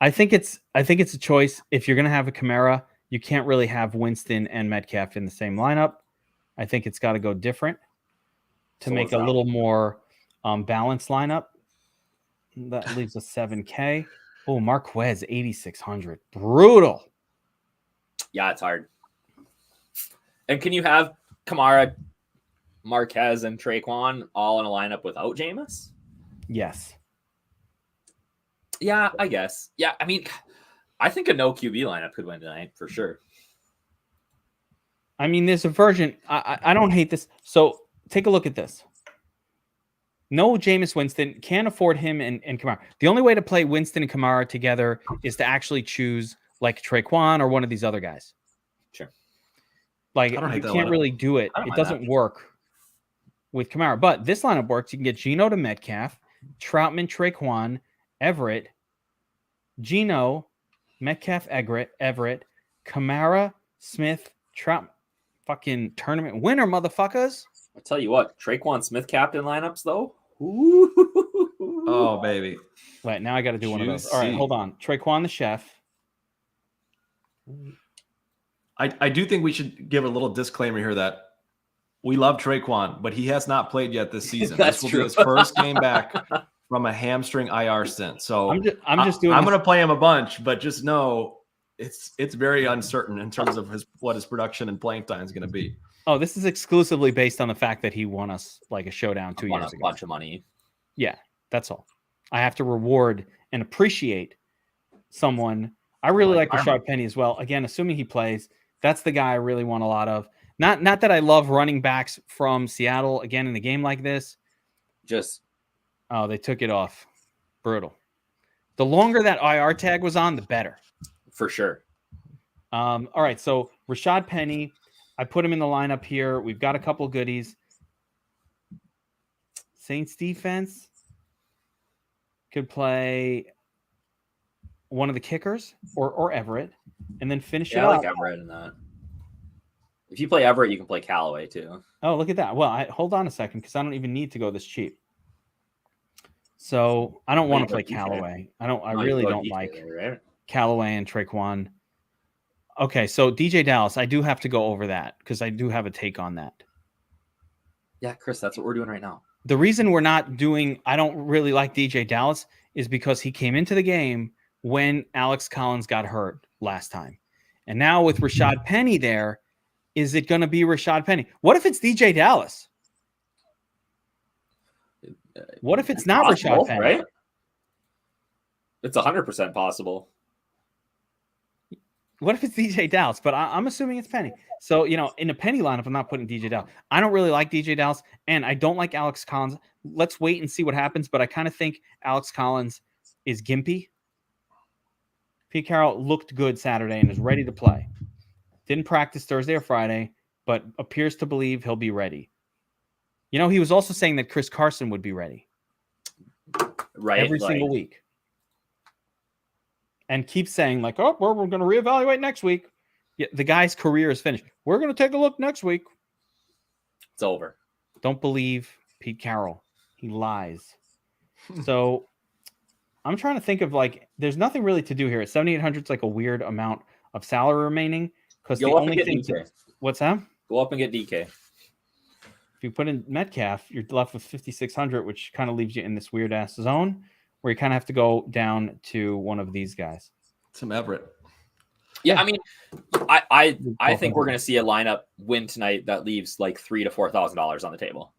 I think it's a choice. If you're going to have a Kamara, you can't really have Winston and Metcalf in the same lineup. I think it's got to go different to make a little more balanced lineup. That leaves us 7K. Oh, Marquez 8,600. Brutal. Yeah, it's hard. And can you have Kamara, Marquez, and Traquan all in a lineup without Jameis? Yes. Yeah, I guess. Yeah, I mean, I think a no QB lineup could win tonight for sure. I mean, there's a version. I don't hate this. So take a look at this. No Jameis Winston, can't afford him and Kamara. The only way to play Winston and Kamara together is to actually choose like Traquan or one of these other guys. Sure. Like you can't really do it. It doesn't work with Kamara. But this lineup works. You can get Geno to Metcalf, Troutman, Traquan, Everett, Geno, Metcalf, Everett, Kamara, Smith, Trout. Fucking tournament winner, motherfuckers. I tell you what, Traquan Smith captain lineups though. Ooh. Oh baby. Wait, now I got to do one of those. All right, hold on. Traquan the chef. I do think we should give a little disclaimer here that we love Traquan, but he has not played yet this season. That's this will true. be his first game back from a hamstring IR stint. So I'm just going to play him a bunch, but just know it's very uncertain in terms of what his production and playing time is going to be. Oh, this is exclusively based on the fact that he won us like a showdown 2 years ago. A bunch of money. Yeah, that's all. I have to reward and appreciate someone. I really like Rashad Penny as well. Again, assuming he plays, that's the guy I really want a lot of. Not that I love running backs from Seattle again in a game like this. Oh, they took it off. Brutal. The longer that IR tag was on, the better. For sure. All right, so Rashad Penny, I put him in the lineup here. We've got a couple goodies. Saints defense could play one of the kickers or Everett, and then finish it up. I like Everett in that. If you play Everett, you can play Callaway too. Oh, look at that. Well, hold on a second because I don't even need to go this cheap. So I don't want to play Callaway. I really don't like Callaway and Traquan. Okay, so DJ Dallas, I do have to go over that because I do have a take on that. Yeah, Chris, that's what we're doing right now. The reason we're not doing, I don't really like DJ Dallas is because he came into the game when Alex Collins got hurt last time. And now with Rashad Penny there, is it going to be Rashad Penny? What if it's DJ Dallas? What if it's not Rashad Penny? Right? It's 100% possible. What if it's DJ Dallas? But I'm assuming it's Penny. So, in a Penny lineup, I'm not putting DJ Dallas. I don't really like DJ Dallas, and I don't like Alex Collins. Let's wait and see what happens, but I kind of think Alex Collins is gimpy. Pete Carroll looked good Saturday and is ready to play. Didn't practice Thursday or Friday, but appears to believe he'll be ready. He was also saying that Chris Carson would be ready. Right. Every single week. And keep saying we're going to reevaluate next week. Yeah, the guy's career is finished. We're going to take a look next week. It's over. Don't believe Pete Carroll. He lies. So I'm trying to think of there's nothing really to do here. At 7,800 is like a weird amount of salary remaining because the only thing. What's that? Go up and get DK. If you put in Metcalf, you're left with 5,600, which kind of leaves you in this weird ass zone where you kind of have to go down to one of these guys. Tim Everett. Yeah, I mean, I think we're going to see a lineup win tonight that leaves like $3,000 to $4,000 on the table.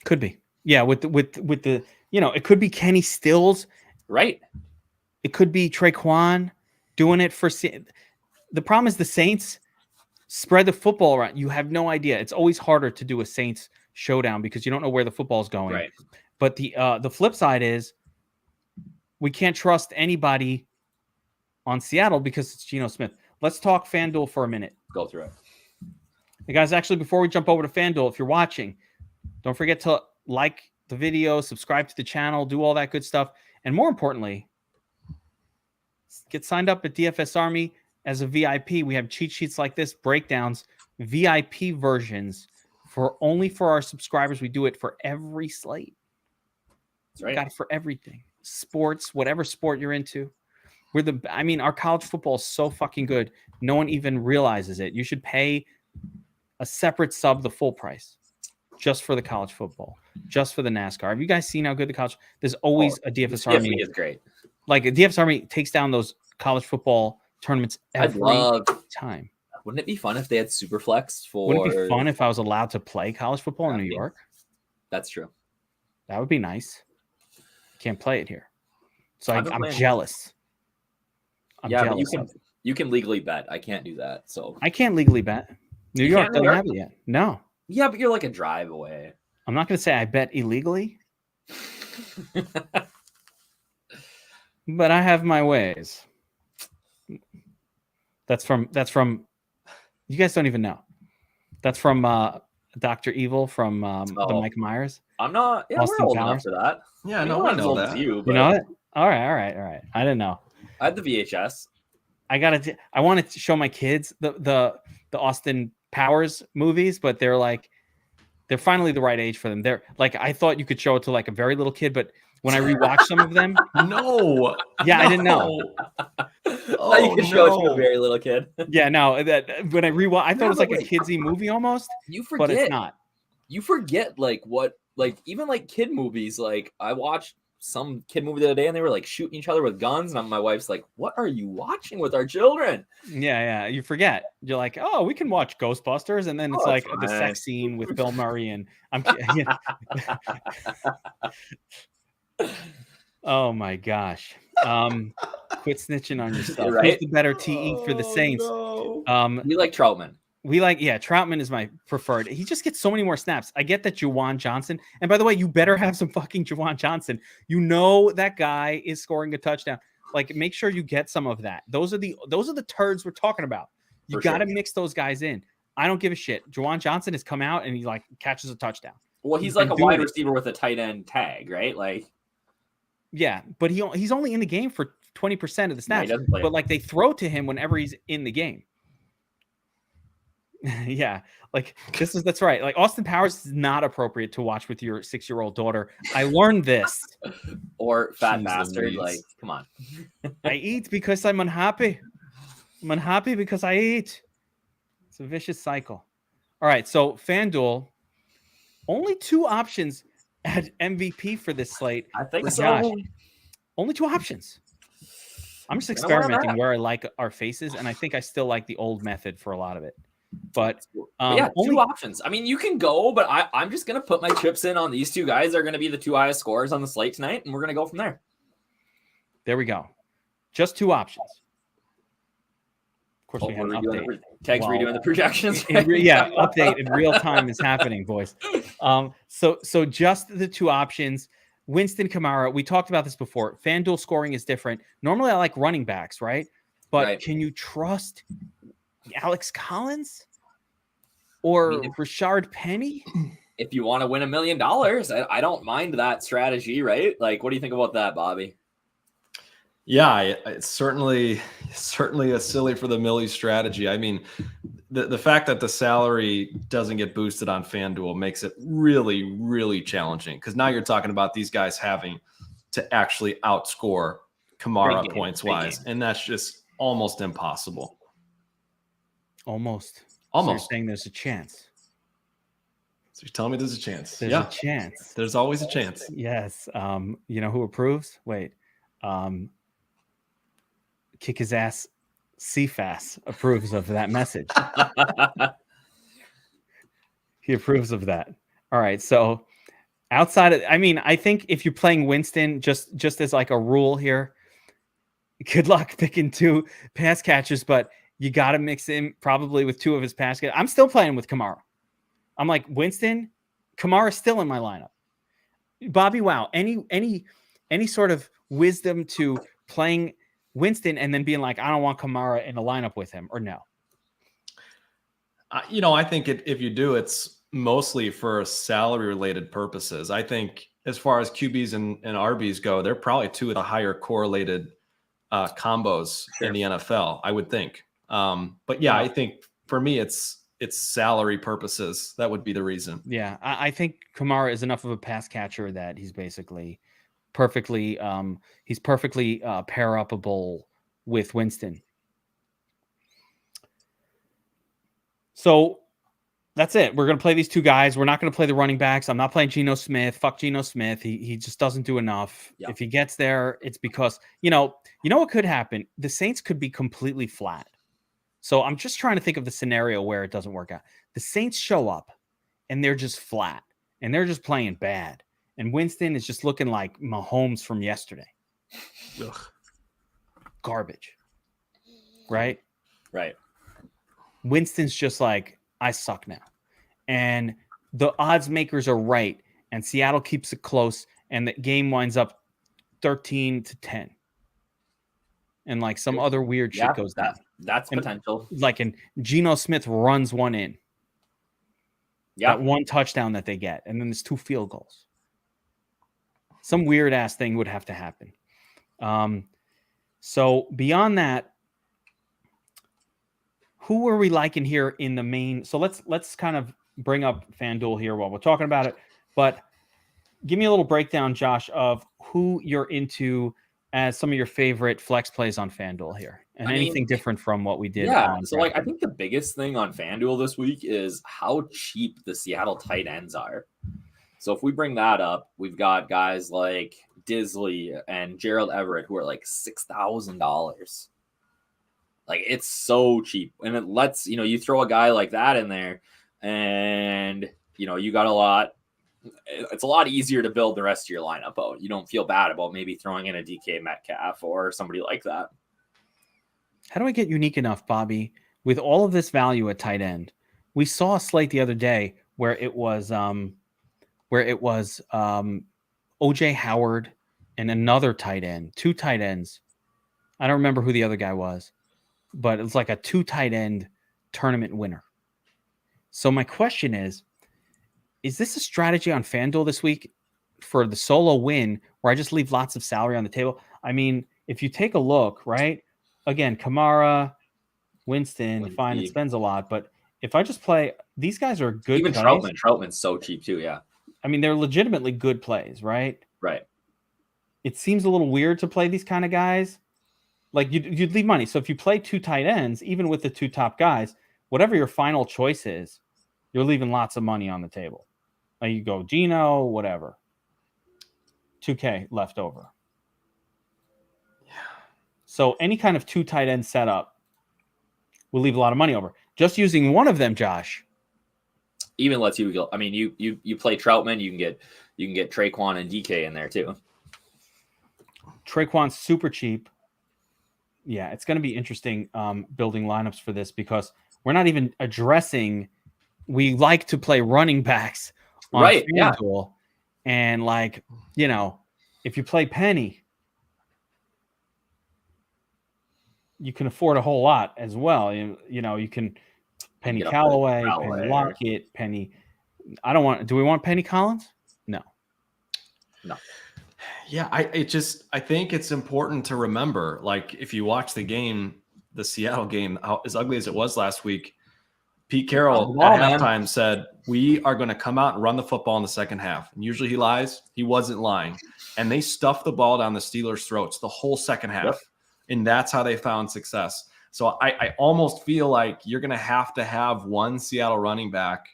Could be, yeah. With the it could be Kenny Stills, right? It could be Traquan doing it for. The problem is the Saints spread the football around. You have no idea. It's always harder to do a Saints showdown because you don't know where the football's going. Right. But the flip side is we can't trust anybody on Seattle because it's Geno Smith. Let's talk FanDuel for a minute. Go through it. Hey guys, actually, before we jump over to FanDuel, if you're watching, Don't forget to like the video, subscribe to the channel, do all that good stuff. And more importantly, get signed up at DFS Army as a VIP. We have cheat sheets like this, breakdowns, VIP versions only for our subscribers. We do it for every slate. That's right. Got it for everything. Sports, whatever sport you're into. Our college football is so fucking good. No one even realizes it. You should pay a separate sub the full price just for the college football, just for the NASCAR. Have you guys seen how good the college? There's always a DFS Army. is great. Like a DFS Army takes down those college football tournaments every time. Wouldn't it be fun if they had Superflex for? Wouldn't it be fun if I was allowed to play college football in New York? That's true. That would be nice. Can't play it here, so I'm jealous. I'm jealous. But you can legally bet. I can't do that. So I can't legally bet. New York doesn't have it yet. No. Yeah, but you're like a drive away. I'm not going to say I bet illegally, but I have my ways. That's from. You guys don't even know. That's from Dr. Evil from the Mike Myers. I'm not. Yeah, Austin we're old Powers. enough for that. Yeah, no, I know that. You know it? All right. I didn't know. I had the VHS. I wanted to show my kids the Austin Powers movies, but they're finally the right age for them. They're like, I thought you could show it to like a very little kid, but when I rewatch some of them, no. I didn't know. You could show it to a very little kid. Yeah, no. That when I rewatch, I thought it was like a kidsy movie almost. You forget, but it's not. You forget even like kid movies. Like I watched some kid movie the other day, and they were like shooting each other with guns, and my wife's like, "What are you watching with our children?" Yeah. You forget. You're like, "Oh, we can watch Ghostbusters," and then it's like the sex scene with Bill Murray, and I'm. Yeah. Oh my gosh. Quit snitching on yourself. Right? Who's the better TE for the Saints? No. We like Troutman. Troutman is my preferred. He just gets so many more snaps. I get that Juwan Johnson. And by the way, you better have some fucking Juwan Johnson. You know that guy is scoring a touchdown. Like, make sure you get some of that. Those are the turds we're talking about. You got to mix those guys in. I don't give a shit. Juwan Johnson has come out and he like catches a touchdown. Well, he's like a wide receiver with a tight end tag, right? Like, yeah, but he's only in the game for 20% of the snaps. But like they throw to him whenever he's in the game. Yeah, like that's right. Like Austin Powers is not appropriate to watch with your 6-year-old daughter. I learned this. Or fat bastard. Like, come on. I eat because I'm unhappy. I'm unhappy because I eat. It's a vicious cycle. All right, so FanDuel, only 2 options at MVP for this slate. I think so. Josh. Only 2 options. I'm just experimenting where I like our faces, and I think I still like the old method for a lot of it. But yeah, only 2 options. I mean, you can go, but I'm just going to put my chips in on these 2 guys. They're going to be the 2 highest scorers on the slate tonight, and we're going to go from there. There we go. Just 2 options. Of course, we have an update. Tag's redoing the projections. Update in real time is happening, boys. So just the 2 options. Winston, Kamara. We talked about this before. FanDuel scoring is different. Normally, I like running backs, right? But can you trust Alex Collins or Rashard Penny? If you want to win $1 million, I don't mind that strategy, right? Like, what do you think about that, Bobby? Yeah, it's certainly a silly for the Millie strategy. I mean, the fact that the salary doesn't get boosted on FanDuel makes it really, really challenging, because now you're talking about these guys having to actually outscore Kamara points wise, and that's just almost impossible. Almost. So you're saying there's a chance. So you're telling me there's a chance? There's a chance. There's always a chance. Yes. You know who approves? Wait. Kick his ass. CFAS approves of that message. He approves of that. All right. So outside of, I think if you're playing Winston, just as like a rule here, good luck picking 2 pass catchers, but you got to mix in probably with 2 of his pass catchers. I'm still playing with Kamara. I'm like, Winston, Kamara's still in my lineup. Bobbywow, any sort of wisdom to playing Winston and then being like, I don't want Kamara in a lineup with him, or no? I think if you do, it's mostly for salary related purposes. I think as far as QBs and RBs go, they're probably two of the higher correlated combos in the NFL, I would think. But yeah, I think for me, it's salary purposes. That would be the reason. Yeah, I think Kamara is enough of a pass catcher that he's basically perfectly pair upable with Winston. So that's it. We're going to play these two guys. We're not going to play the running backs. I'm not playing Geno Smith. Fuck Geno Smith. He just doesn't do enough. Yeah. If he gets there, it's because, you know what could happen? The Saints could be completely flat. So I'm just trying to think of the scenario where it doesn't work out. The Saints show up and they're just flat and they're just playing bad. And Winston is just looking like Mahomes from yesterday. Ugh. Garbage. Right? Right. Winston's just like, I suck now. And the odds makers are right. And Seattle keeps it close. And the game winds up 13-10. And like some other weird shit goes down. That's potential. Like, and Geno Smith runs one in. Yeah. That one touchdown that they get. And then there's 2 field goals. Some weird ass thing would have to happen. So beyond that, who are we liking here in the main? So let's kind of bring up FanDuel here while we're talking about it. But give me a little breakdown, Josh, of who you're into as some of your favorite flex plays on FanDuel here, and anything different from what we did. Yeah. So like, I think the biggest thing on FanDuel this week is how cheap the Seattle tight ends are. So if we bring that up, we've got guys like Disley and Gerald Everett who are like $6,000. Like, it's so cheap. And it lets, you throw a guy like that in there and, you got a lot. It's a lot easier to build the rest of your lineup out. You don't feel bad about maybe throwing in a DK Metcalf or somebody like that. How do I get unique enough, Bobby, with all of this value at tight end? We saw a slate the other day where it was OJ Howard and another tight end, 2 tight ends. I don't remember who the other guy was, but it was like a 2 tight end tournament winner. So my question is this a strategy on FanDuel this week for the solo win where I just leave lots of salary on the table? I mean, if you take a look, right? Again, Kamara, Winston, fine, it spends a lot, but if I just play, these guys are good. Even plays. Troutman's so cheap too, yeah. I mean, they're legitimately good plays, right? Right. It seems a little weird to play these kind of guys. Like you'd leave money. So if you play 2 tight ends, even with the 2 top guys, whatever your final choice is, you're leaving lots of money on the table. Like you go Geno, whatever. 2K left over. Yeah. So any kind of 2 tight end setup will leave a lot of money over. Just using one of them, Josh. Even lets you go. I mean, you play Troutman, you can get Traquan and DK in there too. Traquan's super cheap. Yeah, it's going to be interesting building lineups for this because we're not even addressing. We like to play running backs on FanDuel, and like if you play Penny, you can afford a whole lot as well. You can Penny Callaway, Penny Lockett, Penny. Do we want Penny Collins? No. Yeah, I think it's important to remember, like, if you watch the game, the Seattle game, as ugly as it was last week, Pete Carroll at halftime said, we are going to come out and run the football in the second half. And usually he lies. He wasn't lying. And they stuffed the ball down the Steelers' throats the whole second half. Yep. And that's how they found success. So I almost feel like you're going to have one Seattle running back.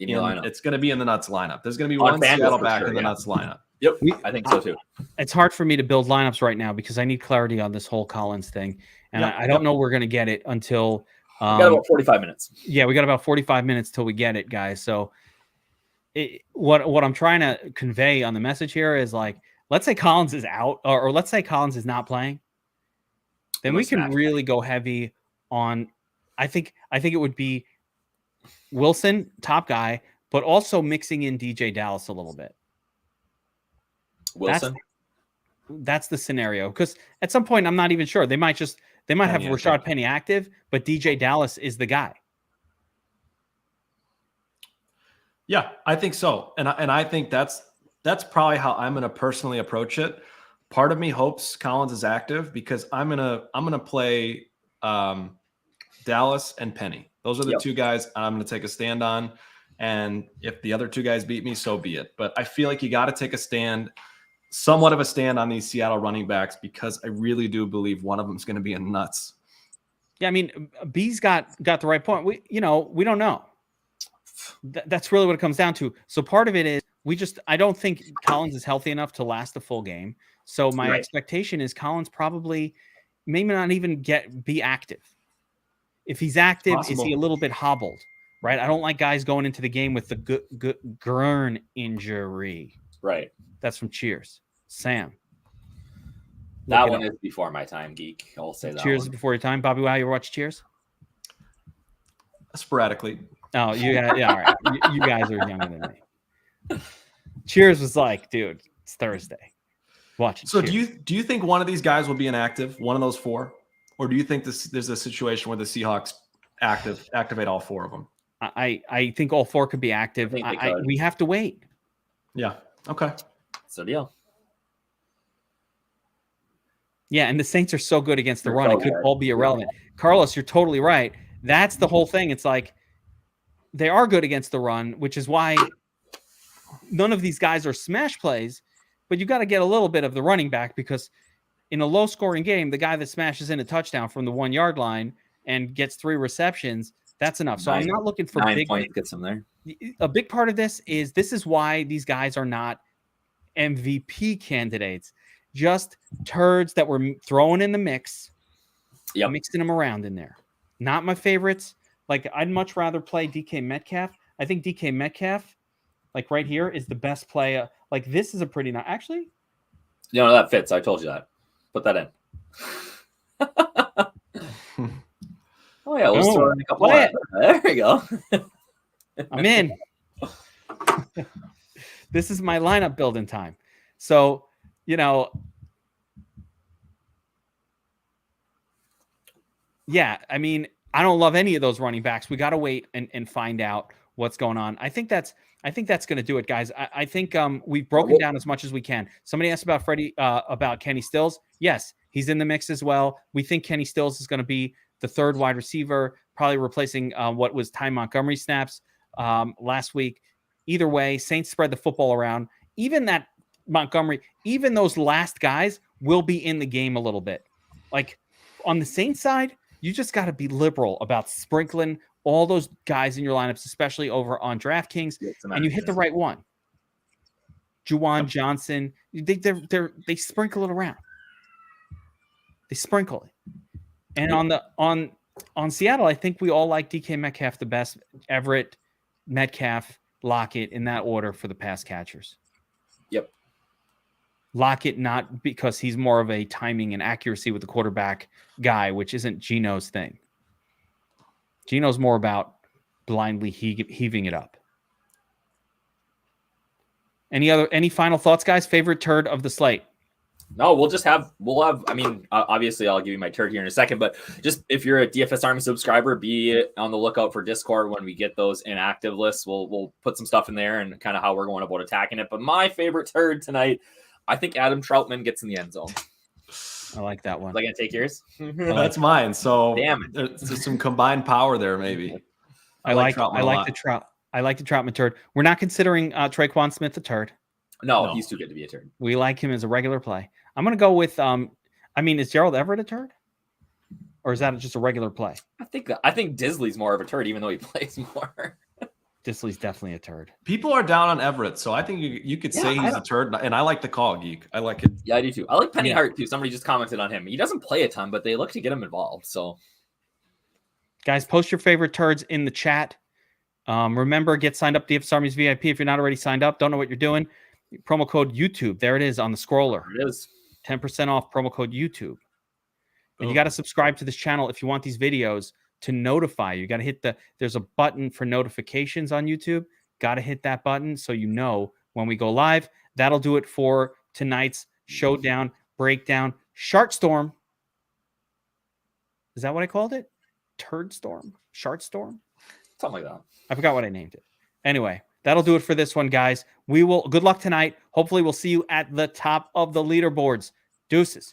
It's going to be in the Nuts lineup. There's going to be one Seattle back in the Nuts lineup. Yep, I think so too. It's hard for me to build lineups right now because I need clarity on this whole Collins thing. And I don't know we're going to get it until we got about 45 minutes. Yeah, we got about 45 minutes till we get it, guys. So what I'm trying to convey on the message here is, like, let's say Collins is out or let's say Collins is not playing. Then we can really go heavy on I think it would be Wilson, top guy, but also mixing in DJ Dallas a little bit. Wilson. That's the scenario, because at some point I'm not even sure. They might have Rashad Penny active, but DJ Dallas is the guy. Yeah, I think so. And I think that's probably how I'm going to personally approach it. Part of me hopes Collins is active because I'm going to play Dallas and Penny. Those are the two guys I'm going to take a stand on. And if the other two guys beat me, so be it. But I feel like you got to take a stand, somewhat of a stand on these Seattle running backs, because I really do believe one of them is going to be in nuts. Yeah, I mean, B's got the right point. We don't know. That's really what it comes down to. So part of it is I don't think Collins is healthy enough to last a full game. So my expectation is Collins probably maybe not even be active. If he's active, is he a little bit hobbled? Right. I don't like guys going into the game with the Gurn injury. Right. That's from Cheers. Sam. That one is before my time, Geek. I'll say that. Cheers is before your time. Bobby, wow, you ever watch Cheers? Sporadically. Oh, yeah, all right. You guys are younger than me. Cheers was like, dude, it's Thursday. Watch it. So Cheers. do you think one of these guys will be inactive, one of those four? Or do you think there's a situation where the Seahawks activate all four of them? I think all four could be active. We have to wait. Yeah. Okay. So deal. Yeah, and the Saints are so good against the run. It could all be irrelevant. Carlos, you're totally right. That's the whole thing. It's like they are good against the run, which is why none of these guys are smash plays, but you got to get a little bit of the running back, because in a low-scoring game, the guy that smashes in a touchdown from the 1 yard line and gets 3 receptions, that's enough. So I'm not looking for 9 points. Get some there. A big part of this is why these guys are not MVP candidates. Just turds that were thrown in the mix, mixing them around in there. Not my favorites. Like, I'd much rather play DK Metcalf. I think DK Metcalf, like right here, is the best play. Like, this is a pretty nice. Actually, no, that fits. I told you that. Put that in. Oh yeah, let's throw in a couple more. There we go. I'm in. This is my lineup building time. So, yeah, I mean, I don't love any of those running backs. We got to wait and find out what's going on. I think that's going to do it, guys. I think we've broken down as much as we can. Somebody asked about Kenny Stills. Yes, he's in the mix as well. We think Kenny Stills is going to be the third wide receiver, probably replacing what was Ty Montgomery snaps last week. Either way, Saints spread the football around. Even that Montgomery, even those last guys will be in the game a little bit. Like, on the Saints side, you just got to be liberal about sprinkling all those guys in your lineups, especially over on DraftKings, and you hit the right one. Juwan Johnson, they sprinkle it around. They sprinkle it. And on Seattle, I think we all like DK Metcalf the best. Everett, Metcalf, Lockett in that order for the pass catchers. Yep. Lockett, not because he's more of a timing and accuracy with the quarterback guy, which isn't Gino's thing. Gino's more about blindly heaving it up. Any final thoughts, guys? Favorite turd of the slate? No, we'll have, I mean, obviously I'll give you my turd here in a second, but just if you're a DFS Army subscriber, be on the lookout for Discord when we get those inactive lists. We'll put some stuff in there and kind of how we're going about attacking it. But my favorite turd tonight, I think Adam Troutman gets in the end zone. I like that one. Am I going to take yours? That's mine. So damn it. There's some combined power there, maybe. I like the Troutman turd. We're not considering Traquan Smith a turd. No, he's too good to be a turd. We like him as a regular play. I'm going to go with, is Gerald Everett a turd? Or is that just a regular play? I think Disley's more of a turd, even though he plays more. Disley's definitely a turd. People are down on Everett, so I think you could say he's a turd, and I like the call, Geek. I like it. Yeah, I do too. I like Penny Hart too. Somebody just commented on him. He doesn't play a ton, but they look to get him involved. So, guys, post your favorite turds in the chat. Remember, get signed up to DFS Army's VIP if you're not already signed up. Don't know what you're doing. Promo code YouTube. There it is on the scroller. There it is. 10% off, promo code YouTube. And you got to subscribe to this channel if you want these videos to notify you. You got to hit there's a button for notifications on YouTube. Got to hit that button so you know when we go live. That'll do it for tonight's Showdown, Breakdown, Shark Storm. Is that what I called it? Turd Storm? Shark Storm? Something like that. I forgot what I named it. Anyway, that'll do it for this one, guys. Good luck tonight. Hopefully we'll see you at the top of the leaderboards. Deuces.